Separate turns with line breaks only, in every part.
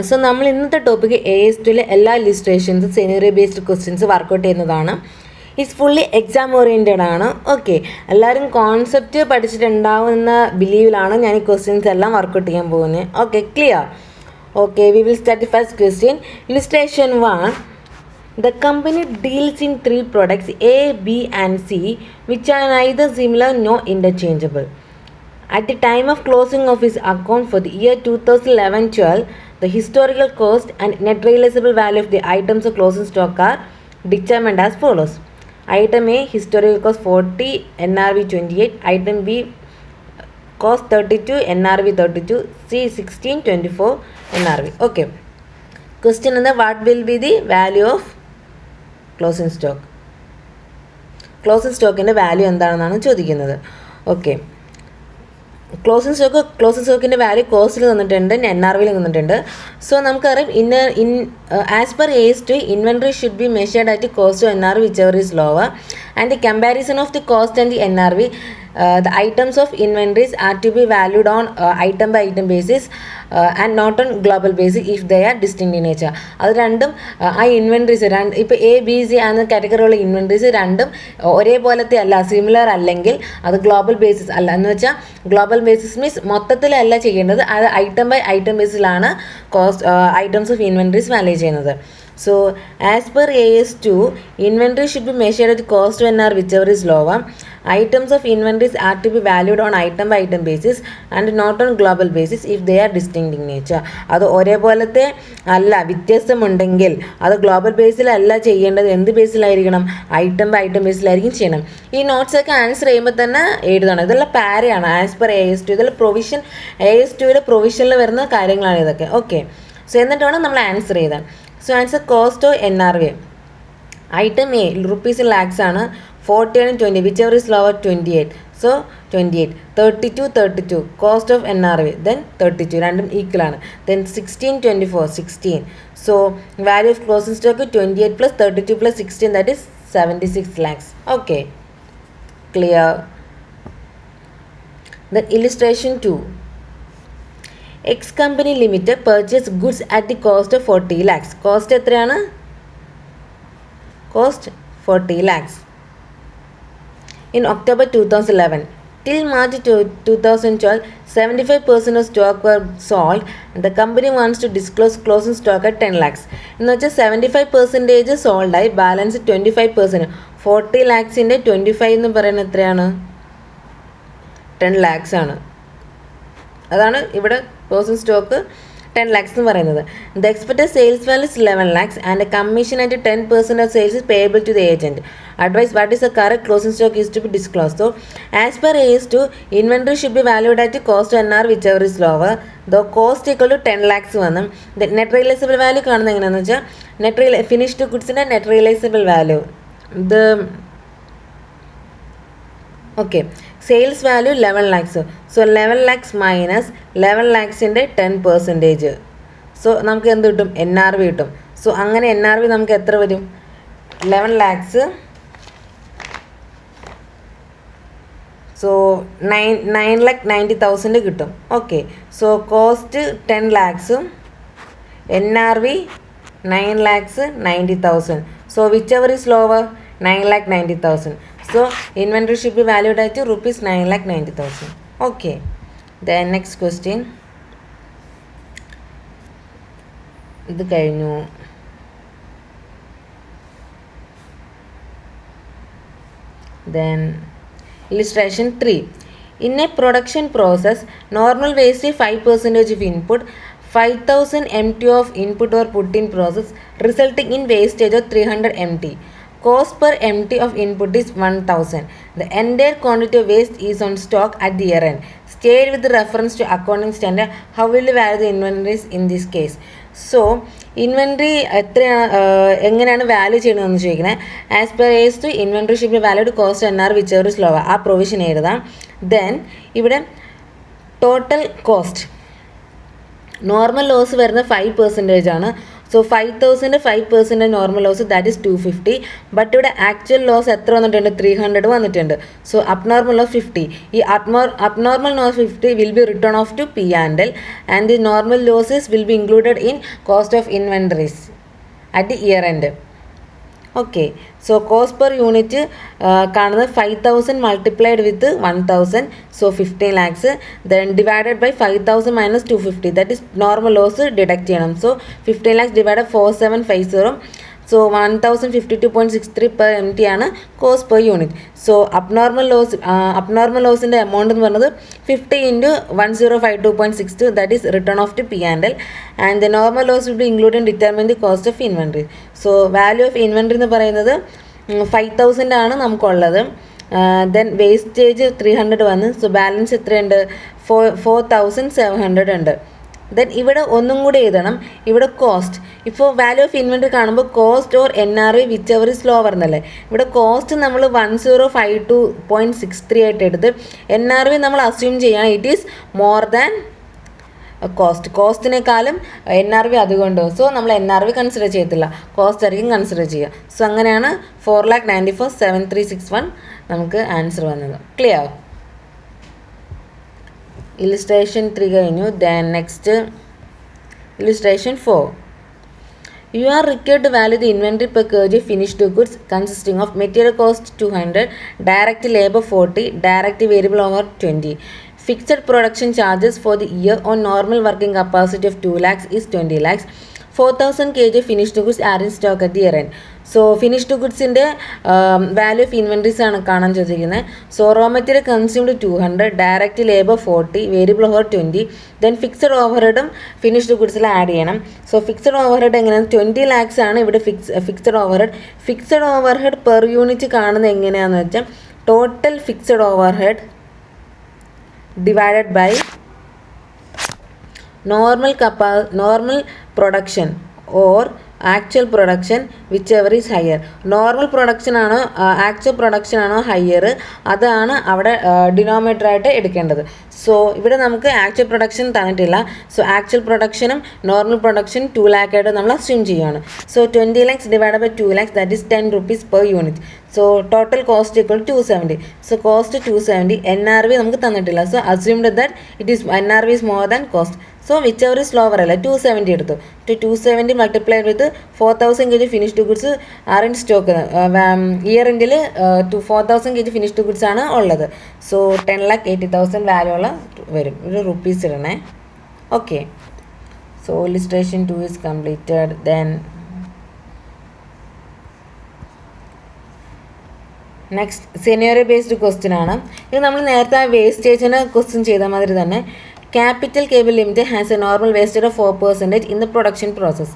So നമ്മൾ ഇന്നത്തെ topic AS2 എല്ലാ ഇല്ലുസ്ട്രേഷൻസ് സെനറിയോ ബേസ്ഡ് ക്വസ്റ്റ്യൻസ് വർക്കൗട്ട് ചെയ്യുന്നതാണ്. ഇറ്റ്സ് ഫുള്ളി എക്സാം ഓറിയൻറ്റഡ് ആണ്. ഓക്കെ, എല്ലാവരും കോൺസെപ്റ്റ് പഠിച്ചിട്ടുണ്ടാവുന്ന ബിലീവിലാണ് ഞാൻ ഈ ക്വസ്റ്റ്യൻസ് എല്ലാം വർക്കൗട്ട് ചെയ്യാൻ പോകുന്നത്. Okay, clear? Okay, we will start the first question. Illustration 1. The company deals in 3 products A, B and C which are neither similar nor interchangeable. At the time of closing of his account for the year 2011-12, the historical cost and net realizable value of the items of closing stock are determined as follows. Item A, historical cost 40, NRV 28. Item B, cost 32, NRV 32. C, 16, 24, NRV. Okay. Question is, what will be the value of closing stock? Closing stock in the value എന്താണെന്നാണ് ചോദിക്കുന്നത്. Okay, closing സ്റ്റോക്കിൻ്റെ value കോസ്റ്റിൽ തന്നിട്ടുണ്ട്, NRVയിൽ തന്നിട്ടുണ്ട്. So നമുക്കറിയാം as per AS2 inventory should be measured at cost of NRV whichever is lower and the comparison of the cost and the NRV the items of inventories are to be valued on item by item basis and not on global basis if they are distinct in nature. അത് രണ്ടും ആ inventories ഇപ്പോൾ ABC എന്ന കാറ്റഗറിയുള്ള inventories രണ്ടും ഒരേപോലത്തെ അല്ല, similar അല്ലെങ്കിൽ അത് ഗ്ലോബൽ ബേസിസ് അല്ല. എന്ന് വെച്ചാൽ ഗ്ലോബൽ ബേസിസ് മീൻസ് മൊത്തത്തിലല്ല ചെയ്യേണ്ടത്, അത് ഐറ്റം ബൈ ഐറ്റം ബേസിലാണ് cost items of inventories value ചെയ്യുന്നത്. So, as per AS2, inventory should be measured at cost to NR whichever is lower. Items of inventories are to be valued on item by item basis and not on global basis if they are distinct in nature. അത് ഒരേപോലത്തെ അല്ല, വ്യത്യസ്തമുണ്ടെങ്കിൽ അത് global ബേസിലല്ല ചെയ്യേണ്ടത്, എന്ത് ബേസിലായിരിക്കണം? Item by item ബേസിലായിരിക്കും ചെയ്യണം. ഈ നോട്ട്സൊക്കെ answer ചെയ്യുമ്പോൾ തന്നെ എഴുതണം. ഇതെല്ലാം പാരയാണ് ആസ് പെർ AS2. ഇതെല്ലാം പ്രൊവിഷൻ AS2യുടെ പ്രൊവിഷനിൽ വരുന്ന കാര്യങ്ങളാണ് ഇതൊക്കെ. ഓക്കെ, സോ എന്നിട്ട് വേണം നമ്മൾ ആൻസർ ചെയ്താൽ. So answer cost of NRV. Item A rupees lakhs ആണ്, 40 and 20 whichever is lower 28. So 28, 32 cost of NRV, then 32 രണ്ടും ഈക്വൽ ആണ്. Then 16, 24, 16. So value of closing stock 28 plus 32 plus 16, that is 76 lakhs. Okay, clear? Then illustration 2. X company limited purchase goods at the cost of 40 lakhs. Cost എത്രയാണ്? Cost 40 lakhs in October 2011. Till March 2012, 75% of stock were sold and the company wants to disclose closing stock at 10 lakhs. എന്ന് വെച്ചാൽ 75% sold ആയി, balance 25%. 40 lakhsൻ്റെ 25 എന്ന് പറയുന്നത് എത്രയാണ്? 10 lakhs ആണ്. അതാണ് ഇവിടെ ക്ലോസിംഗ് സ്റ്റോക്ക് 10 lakhs എന്ന് പറയുന്നത്. The expected sales value is 11 lakhs and commission at 10% of sales is payable to the agent. Advise, what is the correct closing stock is to be disclose. So as per AS2 inventory should be valued at cost NR whichever is lower. The cost equal to 10 lakhs വന്നു. Net realisable value കാണുന്നത് എങ്ങനെയാണെന്ന് വെച്ചാൽ finished ഗുഡ്സിൻ്റെ net realisable value ഇത്. Okay, sales value 11 lakhs. So 11 lakhs minus 11 lakhsൻ്റെ 10%. So നമുക്ക് എന്ത് കിട്ടും? NRV കിട്ടും. സോ അങ്ങനെ NRV നമുക്ക് എത്ര വരും? 11 lakhs. സോ 9,90,000 കിട്ടും. Okay, so cost 10 lakhs, NRV 9,90,000. So whichever is lower? 9,90,000. So inventory should be valued at rupees 9,90,000. Okay, then next question. ഇത് കഴിഞ്ഞു. Then illustration 3. In a production process, normal waste is 5% of input. 5,000 MT of input were put in process, resulting in wastage of 300 MT. Cost per MT of input is 1,000. The entire quantity of waste is on stock at the year end. Stated with reference to accounting standard, how will you value the inventories in this case? So, inventory എങ്ങനെയാണ് value ചെയ്യണമെന്ന് ചോദിക്കുന്നത്. As per AS2 inventory should be valued cost NR whichever is lower. ആ provision എഴുതാം. Then ഇവിടെ total cost normal loss വരുന്നത് 5% ആണ്. So 5,000 5% normal loss that is 250. But ഇവിടെ actual loss എത്ര വന്നിട്ടുണ്ട്? 300 വന്നിട്ടുണ്ട്. So abnormal loss 50. ഈ abnormal loss 50 will be written off to P and L and the normal losses will be included in cost of inventories at the year end. Okay, so cost per unit കാണുന്നത് 5,000 multiplied with 1,000, so 15 lakhs, then divided by 5,000 minus 250, that is normal loss deduct ചെയ്യണം. So 15 lakhs divide 4750, so 1052.63 per MT ആണ് cost per unit. So abnormal ലോസിൻ്റെ amount എന്ന് പറയുന്നത് 50 × 1052.62, that is written off to P and L and the normal loss will be include in determine the cost of inventory. So value of inventory എന്ന് പറയുന്നത് 5,000 ആണ് നമുക്കുള്ളത്. Then wastage 300 വന്ന്, so balance എത്രയുണ്ട്? 4,700 ഉണ്ട്. ദെൻ ഇവിടെ ഒന്നും കൂടി എഴുതണം. ഇവിടെ കോസ്റ്റ്, ഇപ്പോൾ വാല്യൂ ഓഫ് ഇൻവെൻട്രി കാണുമ്പോൾ cost or NRV whichever is lower എന്നല്ലേ. ഇവിടെ കോസ്റ്റ് നമ്മൾ 1052.63 ആയിട്ട് എടുത്ത് NRV നമ്മൾ അസ്യൂം ചെയ്യണം ഇറ്റ് ഈസ് മോർ ദാൻ കോസ്റ്റിനേക്കാളും NRV അതുകൊണ്ട്. സോ നമ്മൾ NRV കൺസിഡർ ചെയ്യത്തില്ല, കോസ്റ്റ് ആയിരിക്കും കൺസിഡർ ചെയ്യുക. സോ അങ്ങനെയാണ് 4,94,7,361 നമുക്ക് ആൻസർ വന്നത്. ക്ലിയർ? Illustration 3 കഴിഞ്ഞു. Then next illustration 4. You are required to value the inventory per kg finished goods consisting of material cost 200, direct labor 40, direct variable over 20. Fixed production charges for the year on normal working capacity of 2 lakhs is 20 lakhs. 4,000 kg finished goods are in stock at the year end. So finished ഗുഡ്സിൻ്റെ value of inventories ആണ് കാണാൻ ചോദിക്കുന്നത്. So raw material consumed 200, direct labour 40, variable over 20, then fixed ഓവർഹെഡും finished ഗുഡ്സിൽ add ചെയ്യണം. So fixed overhead എങ്ങനെയാണ്? 20 lakhs ആണ് ഇവിടെ fixed overhead. Fixed overhead per unit കാണുന്നത് എങ്ങനെയാണെന്ന് വെച്ചാൽ total fixed overhead divided by normal production or actual production whichever is higher. Normal production ആണോ ആക്ച്വൽ പ്രൊഡക്ഷൻ ആണോ ഹയർ, അതാണ് അവിടെ ഡിനോമിനേറ്ററായിട്ട് എടുക്കേണ്ടത്. സോ ഇവിടെ നമുക്ക് ആക്ച്വൽ പ്രൊഡക്ഷൻ തന്നിട്ടില്ല. സോ ആക്ച്വൽ പ്രൊഡക്ഷനും നോർമൽ പ്രൊഡക്ഷൻ 2 lakh ആയിട്ട് നമ്മൾ അസ്യൂം ചെയ്യുകയാണ്. So 20 lakhs divide by 2 lakhs that is 10 rupees per unit. So total cost equal 270. So cost 270, NRV നമുക്ക് തന്നിട്ടില്ല. So assumed that it is NRV is more than cost. So whichever is lower അല്ല 270 എടുത്തു. 270 multiplied with 4,000 kg finished goods are in stock. Year എൻഡിൽ 4,000 kg finished goods ആണ് ഉള്ളത്. So 10,80,000 value ഉള്ള വരും. ഒരു റുപ്പീസ് ഇടണേ. Okay, so illustration 2 is completed. Then next scenario based question ആണ്. ഇത് നമ്മൾ നേരത്തെ വേസ്റ്റേജിന് ക്വസ്റ്റ്യൻ ചെയ്ത മാതിരി തന്നെ. Capital Cable Limited has a normal wastage of 4% in the production process.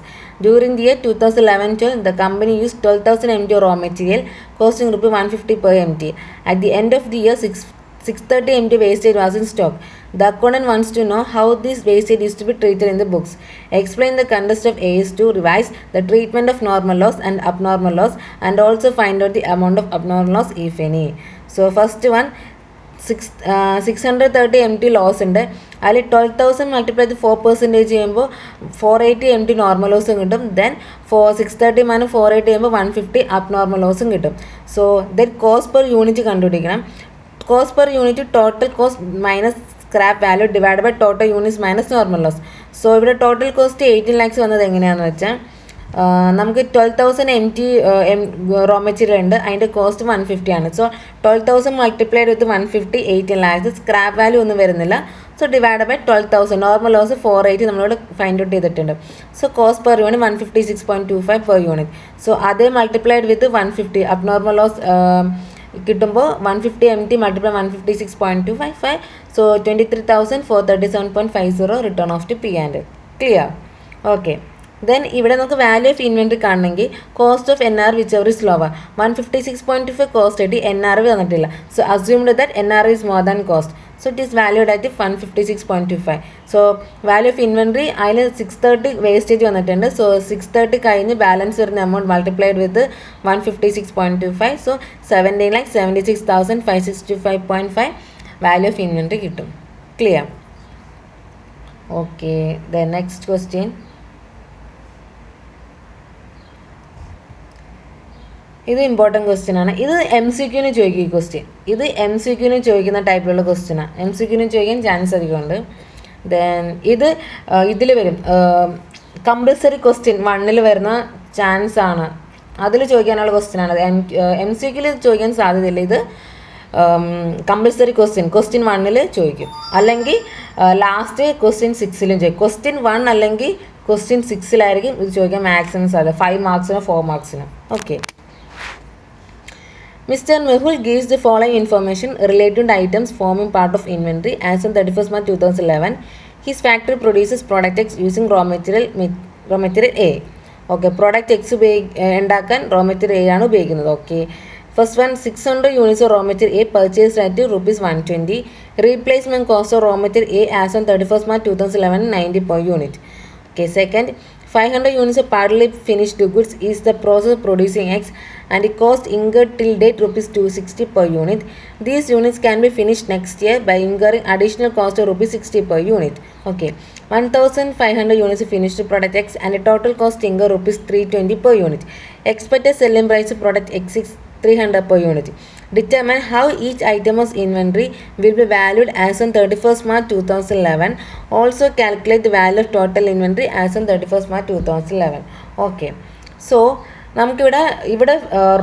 During the year 2011-12, the company used 12,000 MT raw material costing ₹150 per MT. At the end of the year, 630 MT wastage was in stock. The accountant wants to know how this wastage is to be treated in the books. Explain the context of AS to revise the treatment of normal loss and abnormal loss and also find out the amount of abnormal loss if any. So first one, 630 MT loss ഉണ്ട്. അതിൽ 12,000 multiply ചെയ്ത് 4% ചെയ്യുമ്പോൾ 480 MT normal ലോസും കിട്ടും. Then 630 - 480 ചെയ്യുമ്പോൾ 150 abnormal ലോസും കിട്ടും. So then cost per unit കണ്ടുപിടിക്കണം. Cost per unit total cost minus scrap value divide by total units minus normal loss. So ഇവിടെ ടോട്ടൽ കോസ്റ്റ് 18 lakhs വന്നത് എങ്ങനെയാണെന്ന് വെച്ചാൽ നമുക്ക് 12,000 MT റോ മെറ്റീരിയൽ ഉണ്ട്, അതിൻ്റെ കോസ്റ്റ് 150 ആണ്. So 12,000 multiplied with 150 18 lakhs. Scrap value ഒന്നും വരുന്നില്ല. So divide by 12,000. Normal loss 480 നമ്മളോട് ഫൈൻഡ് ഔട്ട് ചെയ്തിട്ടുണ്ട്. So cost per unit 156.25 per unit. So അതേ multiplied with 150 abnormal loss കിട്ടുമ്പോൾ 150 MT multiply 156.255. So 23,437.50 written off to P and. Clear? Okay. Then ഇവിടെ നമുക്ക് value of inventory കാണണമെങ്കിൽ cost of NR whichever is lower. 156.25 cost ആയിട്ട് NRV തന്നിട്ടില്ല. So assumed that NRV is more than cost. So it is valued at 156.25. So value of inventory അതിൽ 630 wastage വന്നിട്ടുണ്ട്. So 630 കഴിഞ്ഞ് balance വരുന്ന amount multiplied with 156.25. So 17,76,565.5 value of inventory കിട്ടും. Clear? Okay. Then next question. ഇത് important question ആണ്. ഇത് MCQ ചോദിക്കും ഈ ക്വസ്റ്റ്യൻ. ഇത് MCQ ചോദിക്കുന്ന ടൈപ്പിലുള്ള ക്വസ്റ്റ്യനാണ്. MCQ ചോദിക്കാൻ ചാൻസ് അധികമുണ്ട്. ദെൻ ഇതിൽ വരും കമ്പൽസറി ക്വസ്റ്റ്യൻ 1 വരുന്ന ചാൻസ് ആണ്. അതിൽ ചോദിക്കാനുള്ള ക്വസ്റ്റ്യൻ ആണ്. MCQ ചോദിക്കാൻ സാധ്യതയില്ല. ഇത് കമ്പൽസറി ക്വസ്റ്റ്യൻ 1 ചോദിക്കും. അല്ലെങ്കിൽ ലാസ്റ്റ് ക്വസ്റ്റ്യൻ 6 ചോദിക്കും. ക്വസ്റ്റ്യൻ 1 അല്ലെങ്കിൽ ക്വസ്റ്റ്യൻ 6 ഇത് ചോദിക്കാൻ മാക്സിമം സാധ്യത 5 മാർക്സിനോ 4 മാർക്സിനോ. Okay. Mr. Mehul gives the following information relating to items forming part of inventory as on 31st March 2011. His factory produces product X using raw material A. Okay, product X ഉണ്ടാക്കാൻ raw material A ആണ് ഉപയോഗിക്കുന്നത്. Okay. First one 600 units of raw material A purchased at ₹120. Replacement cost of raw material A as on 31st March 2011 90 per unit. Okay, second 500 units of partly finished goods is the process of producing X and it cost incurred till date ₹260 per unit. These units can be finished next year by incurring additional cost of ₹60 per unit. Okay, 1500 units of finished product X and a total cost incurred ₹320 per unit. Expected selling price of product X is 300 per unit. Determine how each item of inventory will be valued as on 31st March 2011. Also calculate the value of total inventory as on 31st March 2011. Okay. So ഇവിടെ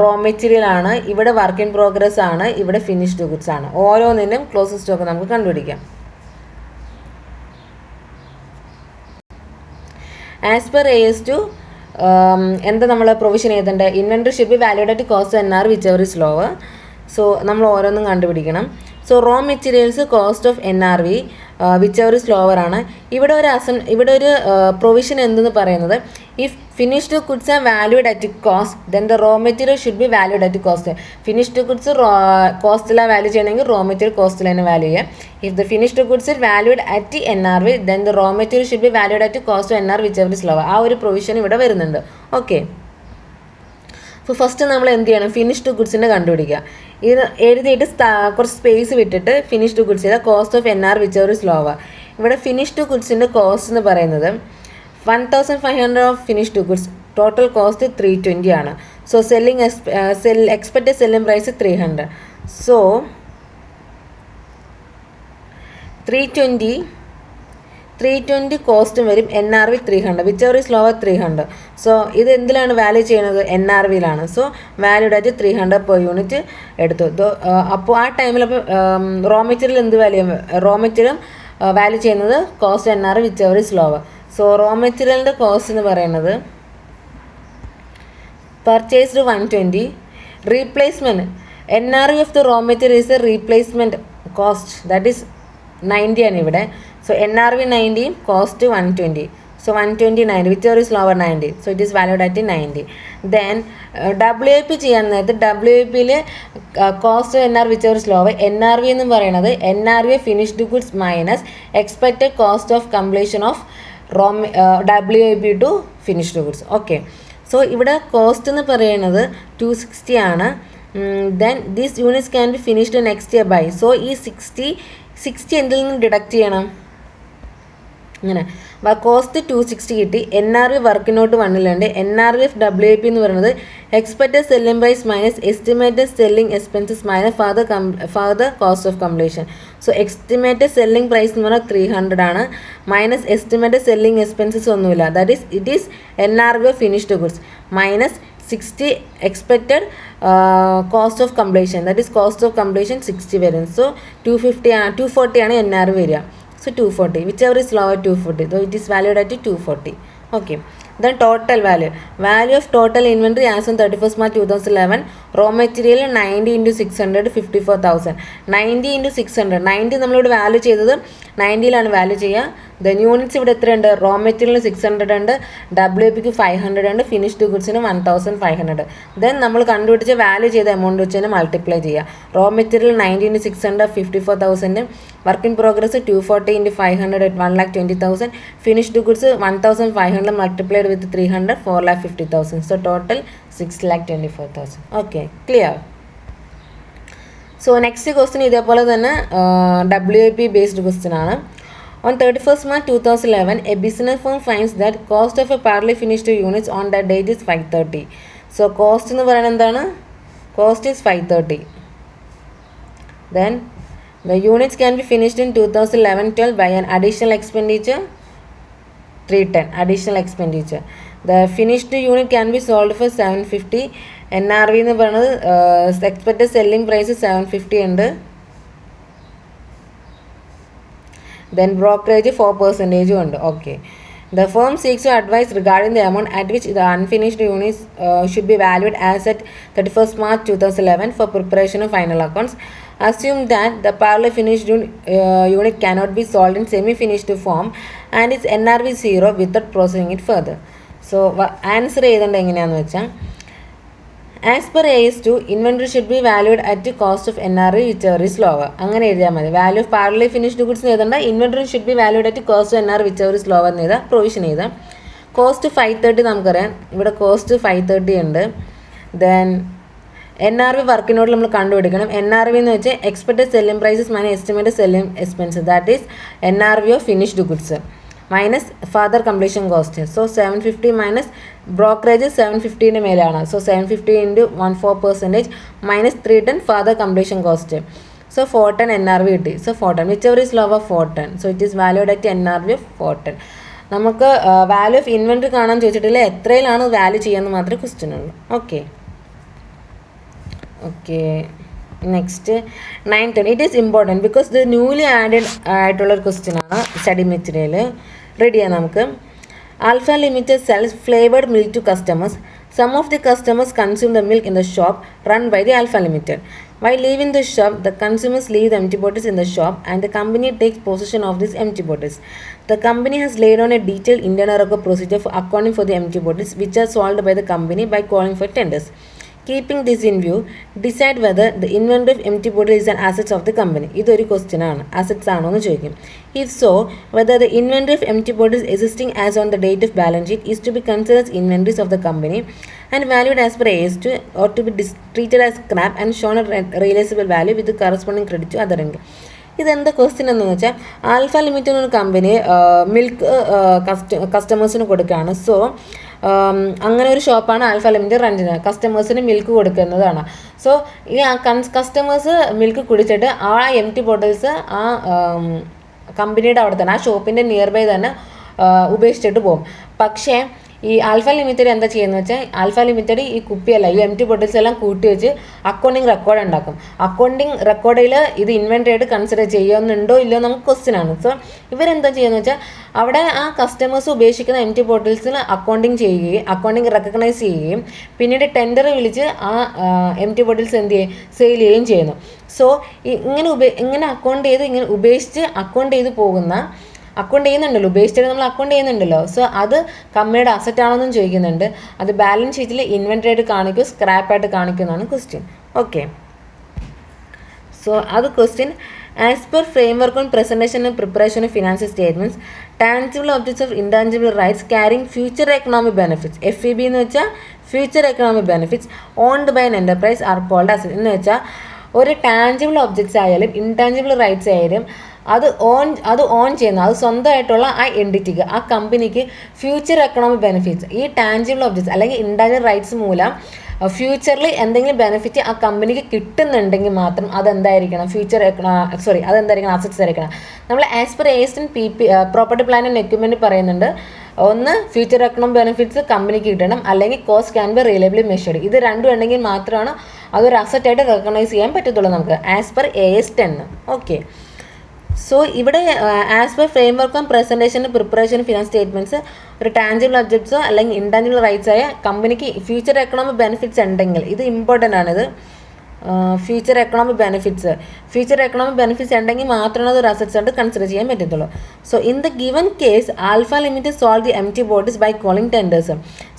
raw material ആണ്, ഇവിടെ work in progress ആണ്, ഇവിടെ finished goods ആണ്. ഓരോന്നിനും closing stock നമുക്ക് കണ്ടുപിടിക്കാം. As per AS2 എന്താ നമ്മൾ പ്രൊവിഷൻ ചെയ്തിട്ടുണ്ട്? Inventory should be valued at cost NR whichever is lower. So നമ്മൾ ഓരോന്നും കണ്ടുപിടിക്കണം. So raw materials cost of NRV whichever is lower ആണ്. ഇവിടെ ഒരു പ്രൊവിഷൻ എന്തെന്ന് പറയുന്നത്, if finished goods are valued at cost then the raw material should be valued at cost. Finished goods കോസ്റ്റിലാണ് value ചെയ്യണമെങ്കിൽ റോ മെറ്റീരിയൽ കോസ്റ്റിൽ തന്നെ value ചെയ്യാം. If the finished goods is valued at NRV then the raw material should be valued at cost NR whichever is lower. ആ ഒരു provision ഇവിടെ വരുന്നുണ്ട്. Okay. അപ്പോൾ ഫസ്റ്റ് നമ്മൾ എന്ത് ചെയ്യണം? ഫിനിഷ്ഡ് ഗുഡ്സിൻ്റെ കണ്ടുപിടിക്കുക. ഇത് എഴുതിയിട്ട് കുറച്ച് സ്പേസ് വിട്ടിട്ട് ഫിനിഷ്ഡ് ഗുഡ്സ് ചെയ്താൽ cost of NR whichever is lower. ഇവിടെ ഫിനിഷ്ഡ് ഗുഡ്സിൻ്റെ കോസ്റ്റ് എന്ന് പറയുന്നത് 1500 of finished goods, total cost 320 ആണ്. So expected selling price 300. So 320 കോസ്റ്റും വരും. NRV 300 whichever is lower 300. So ഇത് എന്തിലാണ് വാല്യൂ ചെയ്യുന്നത്? NRVയിലാണ്. സോ വാല്യൂഡ് ആയിട്ട് 300 പെർ യൂണിറ്റ് എടുത്തു. അപ്പോൾ ആ ടൈമിൽ റോ മെറ്റീരിയൽ എന്ത് വാല്യൂ? റോ മെറ്റീരിയൽ വാല്യൂ ചെയ്യുന്നത് cost NR whichever is lower. So raw മെറ്റീരിയലിൻ്റെ കോസ്റ്റ് എന്ന് പറയുന്നത് purchased 120. Replacement NRV of the raw material is a replacement cost that is 90 ആണ് ഇവിടെ. So NRV 90, cost 120. So 120 90 which is lower 90. So it is valued at 90. Then WIP ചെയ്യാൻ നേരത്ത് WIPയിൽ cost NR which is lower. NRV എന്ന് പറയുന്നത് NRV finished goods minus expected cost of completion of WIP to finished goods. Okay. So ഇവിടെ cost എന്ന് പറയുന്നത് 260 ആണ്. Then these units can be finished next year by. So ഈ 60 എന്തിൽ നിന്ന് deduct ചെയ്യണം? അങ്ങനെ കോസ്റ്റ് 260 കിട്ടി. NRV working note 1 NRV of WIP എന്ന് പറയുന്നത് expected selling price minus estimated selling expenses minus further cost of completion. So estimated selling price എന്ന് പറഞ്ഞാൽ 300 ആണ്, മൈനസ് എസ്റ്റിമേറ്റഡ് സെല്ലിംഗ് എക്സ്പെൻസസ് ഒന്നുമില്ല. That is it is NRV of finished goods minus 60 expected cost of completion. That is cost of completion 60 വരും. So 240 ആണ് NRV വരിക. So 240 whichever is lower 240. So it is valued at 240. Okay. Then total value of total inventory as on 31st March 2011. Raw material 90 into 600 54,000. 90 into 600 90 നമ്മളിവിടെ value ചെയ്തത് 90ലാണ് value ചെയ്യുക. Then units ഇവിടെ എത്രയുണ്ട്? Raw മെറ്റീരിയലിന് 600 ഉണ്ട്, WIPക്ക് 500 ഉണ്ട്, ഫിനിഷ്ഡ് ഗുഡ്സിന് 1500. ദെൻ നമ്മൾ കണ്ടുപിടിച്ച വാല്യൂ ചെയ്ത എമൗണ്ട് വെച്ച് തന്നെ മൾട്ടിപ്ലൈ ചെയ്യുക. Raw material 90 into 600 54,000, work in progress 240 into 500 1,20,000, finished goods 1,500 multiplied with 300 4,50,000. So total 6,24,000. Okay, clear. So next question ഇതേപോലെ തന്നെ WIP based question ആണ്. On 31st March 2011, a business firm finds that cost of a partly finished units on that date is 530. So cost എന്ന് പറയുന്നത് എന്താണ്? Cost is 530. Then the units can be finished in 2011-12 by an additional expenditure 310 additional expenditure. The finished unit can be sold for 750. NRV എന്ന് പറയുന്നത് expected selling price 750 ഉണ്ട്. Then brokerage 4% ഉണ്ട്. Okay. The firm seeks to advise regarding the amount at which the unfinished units should be valued as at 31st March 2011 for preparation of final accounts. Assume that the parallel finished unit cannot be sold in semi-finished form and its NRV 0 without processing it further. So, answer ചെയ്തേണ്ടത് എങ്ങനെയാണെന്ന് വെച്ചാൽ, as per AS2 inventory should be valued at cost of NRV whichever is lower. അങ്ങനെ എഴുതിയാൽ മതി. Value of പാരലി finished goods എഴുതേണ്ട, inventory should be valued at cost of NRV whichever is lower എന്ന് എഴുതാം. പ്രൊവിഷൻ എഴുതാം. കോസ്റ്റ് 530 നമുക്കറിയാം, ഇവിടെ കോസ്റ്റ് 530 ഉണ്ട്. ദെൻ NRV വർക്കിനോട് നമ്മൾ കണ്ടുപിടിക്കണം. NRV എന്ന് വെച്ചാൽ expected selling prices minus estimated selling expense, that is NRV of finished goods minus further completion cost. So 750 minus brokerage 750ൻ്റെ മേലെയാണ്. So 750 into 14% minus 310 further completion cost. So 410 NRV കിട്ടി. So 410 whichever is lower 410. So it is valued at NRV of 410. നമുക്ക് value of inventory കാണാൻ ചോദിച്ചിട്ടില്ല, എത്രയിലാണ് value ചെയ്യാമെന്ന് മാത്രമേ question ഉള്ളൂ. Okay. Next 9th. It is important because ഇത് newly added ആയിട്ടുള്ളൊരു question ആണ്. സ്റ്റഡി മെറ്റീരിയൽ റെഡി ചെയ്യാം നമുക്ക്. Alpha Limited sells flavoured milk to customers. Some of the customers consume the milk in the shop run by the Alpha Limited. While leaving the shop, the consumers leave the empty bottles in the shop and the company takes possession of these empty bottles. The company has laid on a detailed internal record procedure for accounting for the empty bottles, which are sold by the company by calling for tenders. Keeping this in view, decide whether the inventory of empty bottle is an asset of the company. ഇതൊരു question ആണ്. Assets ആണോ എന്ന് ചോദിക്കും. If so, whether the inventory of empty bottles existing as on the date of balance sheet is to be considered as inventories of the company and valued as per AS2 or to be treated as scrap and shown a realizable value with the corresponding credit to other income. ഇതെന്താ question എന്ന് വെച്ചാൽ, alpha limited ഒരു company milk കസ്റ്റമേഴ്സിന് കൊടുക്കുകയാണ്. So അങ്ങനെ ഒരു ഷോപ്പാണ് alpha limited run ചെയ്യുന്നത്. കസ്റ്റമേഴ്സിന് മിൽക്ക് കൊടുക്കുന്നതാണ്. സോ ഈ കസ്റ്റമേഴ്സ് മിൽക്ക് കുടിച്ചിട്ട് ആ എംപ്റ്റി ബോട്ടിൽസ് ആ കമ്പനിയുടെ അവിടെ തന്നെ, ആ ഷോപ്പിൻ്റെ നിയർ ബൈ തന്നെ ഉപേക്ഷിച്ചിട്ട് പോകും. പക്ഷേ ഈ ആൽഫ ലിമിറ്റഡ് എന്താ ചെയ്യുന്നത് വെച്ചാൽ, ആൽഫ ലിമിറ്റഡ് ഈ കുപ്പിയല്ല, ഈ എംപ്റ്റി ബോട്ടിൽസ് എല്ലാം കൂട്ടി വെച്ച് അക്കൗണ്ടിങ് റെക്കോർഡ് ഉണ്ടാക്കും. അക്കൗണ്ടിങ് റെക്കോർഡിൽ ഇത് ഇൻവെൻ്ററി ആയിട്ട് കൺസിഡർ ചെയ്യുന്നുണ്ടോ ഇല്ലയോ നമുക്ക് ക്വസ്റ്റ്യൻ ആണ്. സോ ഇവരെന്താ ചെയ്യുന്നത് വെച്ചാൽ, അവിടെ ആ കസ്റ്റമേഴ്സ് ഉപേക്ഷിക്കുന്ന എംപ്റ്റി ബോട്ടിൽസിന് അക്കൗണ്ടിങ് ചെയ്യുകയും അക്കൗണ്ടിങ് റെക്കഗ്നൈസ് ചെയ്യുകയും പിന്നീട് ടെൻഡർ വിളിച്ച് ആ എംപ്റ്റി ബോട്ടിൽസ് എന്ത് ചെയ്യും, സെയിൽ ചെയ്യുകയും ചെയ്യുന്നു. സോ ഇങ്ങനെ അക്കൗണ്ട് ചെയ്ത് ഇങ്ങനെ ഉപേക്ഷിച്ച് അക്കൗണ്ട് ചെയ്യുന്നുണ്ടല്ലോ, ഉപേക്ഷിച്ചിട്ട് നമ്മൾ അക്കൗണ്ട് ചെയ്യുന്നുണ്ടല്ലോ. സോ അത് കമ്പനിയുടെ അസറ്റ് ആണെന്നും ചോദിക്കുന്നുണ്ട്. അത് ബാലൻസ് ഷീറ്റിൽ ഇൻവെൻ്ററി ആയിട്ട് കാണിക്കും, സ്ക്രാപ്പായിട്ട് കാണിക്കുന്നതാണ് ക്വസ്റ്റ്യൻ. ഓക്കെ. സോ അത് question. As per framework on presentation and preparation of financial statements, tangible objects of intangible rights carrying future economic benefits, FEB എന്ന് വെച്ചാൽ future economic benefits owned by an enterprise are called asset. എന്ന് വെച്ചാൽ ഒരു tangible objects ആയാലും intangible rights ആയാലും അത് on ചെയ്യുന്ന, അത് സ്വന്തമായിട്ടുള്ള ആ എൻറ്റിറ്റിക്ക്, ആ കമ്പനിക്ക് ഫ്യൂച്ചർ എക്കണോമിക് ബെനിഫിറ്റ്സ്, ഈ ടാൻജിബിൾ ഒബ്ജക്ട്സ് അല്ലെങ്കിൽ ഇൻടാൻജിബിൾ റൈറ്റ്സ് മൂലം ഫ്യൂച്ചറിൽ എന്തെങ്കിലും ബെനിഫിറ്റ് ആ കമ്പനിക്ക് കിട്ടുന്നുണ്ടെങ്കിൽ മാത്രം അതെന്തായിരിക്കണം, അതെന്തായിരിക്കണം, അസറ്റ്സ് ആയിരിക്കണം. നമ്മൾ as per AS10 property plan and equipment പറയുന്നുണ്ട്, ഒന്ന് ഫ്യൂച്ചർ എക്കണോമിക് ബെനിഫിറ്റ്സ് കമ്പനിക്ക് കിട്ടണം, അല്ലെങ്കിൽ കോസ്റ്റ് ക്യാൻ ബി റിലയബിളി മെഷർഡ്. ഇത് രണ്ടും ഉണ്ടെങ്കിൽ മാത്രമാണ് അതൊരു അസറ്റായിട്ട് റെക്കഗ്നൈസ് ചെയ്യാൻ പറ്റത്തുള്ളൂ നമുക്ക് as per AS10. Okay. So ഇവിടെ as per framework on presentation preparation finance statements ഒരു ടാൻജിബിൾ ഒബ്ജക്ട്സോ അല്ലെങ്കിൽ ഇൻടാൻജിബിൾ റൈറ്റ്സ് ആയ കമ്പനിക്ക് ഫ്യൂച്ചർ എക്കണോമിക് ബെനിഫിറ്റ്സ് ഉണ്ടെങ്കിൽ, ഇത് ഇമ്പോർട്ടൻ്റ് ആണിത്. ഫ്യൂച്ചർ എക്കണോമിക് ബെനിഫിറ്റ്സ് ഉണ്ടെങ്കിൽ മാത്രമാണ് അത് ഒരു അസറ്റ്സ് ആയിട്ട് കൺസിഡർ ചെയ്യാൻ പറ്റത്തുള്ളൂ. So in the given case Alpha Limited solve the empty bottles by calling tenders.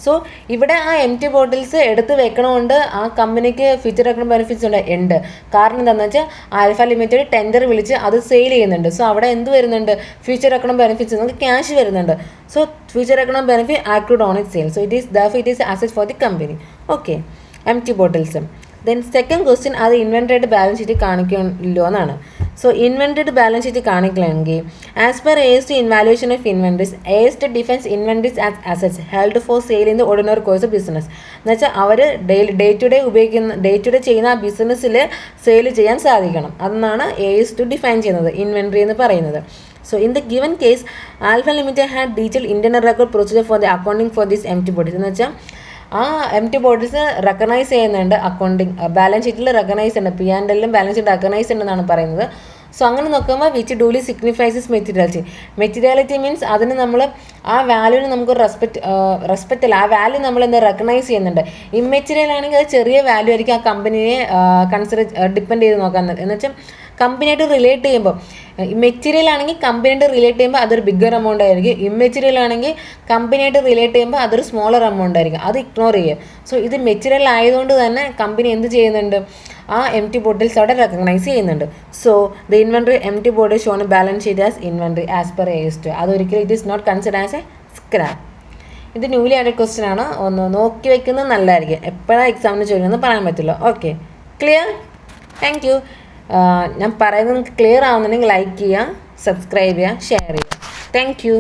So ഇവിടെ ആ എംപ്റ്റി ബോട്ടിൽസ് എടുത്ത് വെക്കണമുണ്ട് ആ കമ്പനിക്ക് ഫ്യൂച്ചർ എക്കണോമിക് ബെനിഫിറ്റ്സ് ഉണ്ട്. കാരണം എന്താണെന്ന് വെച്ചാൽ ആൽഫ ലിമിറ്റഡ് ടെൻഡർ വിളിച്ച് അത് സെയിൽ ചെയ്യുന്നുണ്ട്. സോ അവിടെ എന്ത് വരുന്നുണ്ട്, ഫ്യൂച്ചർ എക്കണോമിക് ബെനിഫിറ്റ്സ്, നമുക്ക് ക്യാഷ് വരുന്നുണ്ട്. So future economic benefit accrued on it sale. So it is asset for the company. Okay. Empty bottles. Then second question, അത് ഇൻവെൻ്ററി ആയിട്ട് ബാലൻസ് ഷീറ്റ് കാണിക്കില്ലോ എന്നാണ്. സോ ഇൻവെൻറ്ററി ബാലൻസ് ഷീറ്റ് കാണിക്കണമെങ്കിൽ as per AS2 in valuation of inventories AS2 defines inventories as assets held for sale in the ordinary course of business. എന്ന് വെച്ചാൽ our day to day ചെയ്യുന്ന ആ ബിസിനസ്സിൽ sale ചെയ്യാൻ സാധിക്കണം. അതെന്നാണ് AS2 ഡിഫൈൻ ചെയ്യുന്നത് inventory എന്ന് പറയുന്നത്. So in the given case, Alpha Limited had detailed internal record procedure for the accounting for these empty bodies. എന്ന് വെച്ചാൽ ആ empty bodies റെക്കഗ്നൈസ് ചെയ്യുന്നുണ്ട്, അക്കൗണ്ടിങ് ബാലൻസ് ഷീറ്റിൽ റെക്കഗ്നൈസ് ചെയ്യുന്നുണ്ട്, P&L ബാലൻസ് ഷീറ്റ് റെക്കഗ്നൈസ് ഉണ്ടെന്നാണ് പറയുന്നത്. സോ അങ്ങനെ നോക്കുമ്പോൾ which duly signifies materiality. Materiality means അതിന് നമ്മൾ ആ വാല്യൂവിന് നമുക്ക് റെസ്പെക്റ്റ് അല്ല, ആ വാല്യൂ നമ്മൾ എന്താ റെക്കഗ്നൈസ് ചെയ്യുന്നുണ്ട്. ഇമ്മെറ്റീരിയൽ ആണെങ്കിൽ അത് ചെറിയ വാല്യൂ ആയിരിക്കും ആ കമ്പനിയെ ഡിപ്പെൻഡ് ചെയ്ത് നോക്കാൻ. എന്ന് വെച്ചാൽ കമ്പനിയായിട്ട് റിലേറ്റ് ചെയ്യുമ്പോൾ മെറ്റീരിയൽ ആണെങ്കിൽ കമ്പനിയായിട്ട് റിലേറ്റ് ചെയ്യുമ്പോൾ അതൊരു ബിഗ്ഗർ എമൗണ്ട് ആയിരിക്കും, ഇമ്മെറ്റീരിയൽ ആണെങ്കിൽ കമ്പനിയായിട്ട് റിലേറ്റ് ചെയ്യുമ്പോൾ അതൊരു സ്മോളർ എമൗണ്ട് ആയിരിക്കും, അത് ഇഗ്നോർ ചെയ്യുക. സോ ഇത് മെറ്റീരിയൽ ആയതുകൊണ്ട് തന്നെ കമ്പനി എന്ത് ചെയ്യുന്നുണ്ട്, ആ empty bottles അവിടെ റെക്കഗ്നൈസ് ചെയ്യുന്നുണ്ട്. So the inventory empty bottle shown balance sheet as inventory as per AS2. അതൊരിക്കലും it is not consider as a scrap. ഇത് ന്യൂലി ആഡഡ് ക്വസ്റ്റ്യൻ ആണ്, ഒന്ന് നോക്കി വെക്കുന്നത് നല്ലതായിരിക്കും, എപ്പോഴാണ് എക്സാമിന് ചോദിക്കുന്നത് പറയാൻ പറ്റില്ല. Okay, clear? Thank you. ഞാൻ പറയുന്നത് നിങ്ങൾക്ക് ക്ലിയർ ആവുന്നുണ്ടെങ്കിൽ ലൈക്ക് ചെയ്യുക, സബ്സ്ക്രൈബ് ചെയ്യുക, ഷെയർ ചെയ്യുക. Thank you.